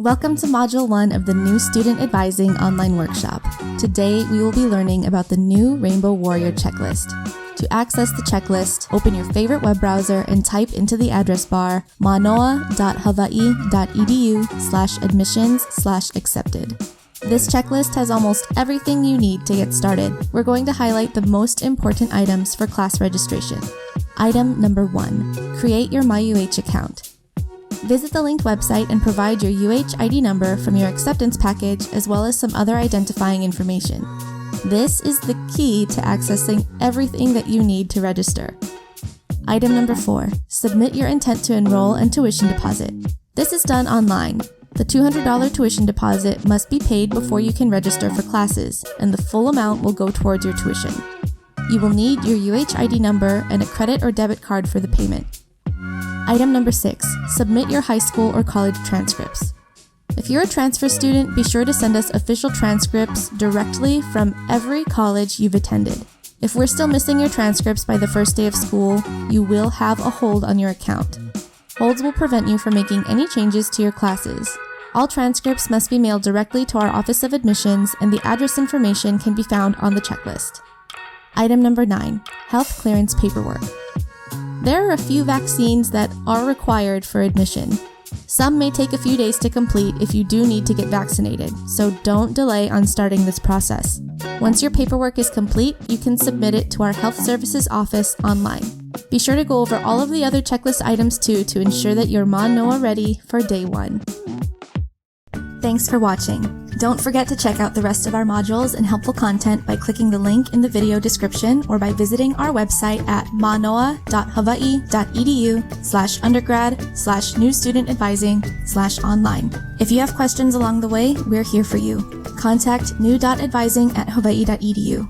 Welcome to Module 1 of the New Student Advising online workshop. Today, we will be learning about the new Rainbow Warrior checklist. To access the checklist, open your favorite web browser and type into the address bar manoa.hawaii.edu/admissions/accepted. This checklist has almost everything you need to get started. We're going to highlight the most important items for class registration. Item number 1, create your MyUH account. Visit the linked website and provide your UH ID number from your acceptance package as well as some other identifying information. This is the key to accessing everything that you need to register. Item number 4, submit your intent to enroll and tuition deposit. This is done online. The $200 tuition deposit must be paid before you can register for classes, and the full amount will go towards your tuition. You will need your UH ID number and a credit or debit card for the payment. Item number 6, submit your high school or college transcripts. If you're a transfer student, be sure to send us official transcripts directly from every college you've attended. If we're still missing your transcripts by the first day of school, you will have a hold on your account. Holds will prevent you from making any changes to your classes. All transcripts must be mailed directly to our Office of Admissions, and the address information can be found on the checklist. Item number 9, health clearance paperwork. There are a few vaccines that are required for admission. Some may take a few days to complete if you do need to get vaccinated, so don't delay on starting this process. Once your paperwork is complete, you can submit it to our Health Services office online. Be sure to go over all of the other checklist items too to ensure that you're MaNoa ready for day 1. Thanks for watching. Don't forget to check out the rest of our modules and helpful content by clicking the link in the video description or by visiting our website at manoa.hawaii.edu/undergrad/new-student-advising/online. If you have questions along the way, we're here for you. Contact new.advising@hawaii.edu.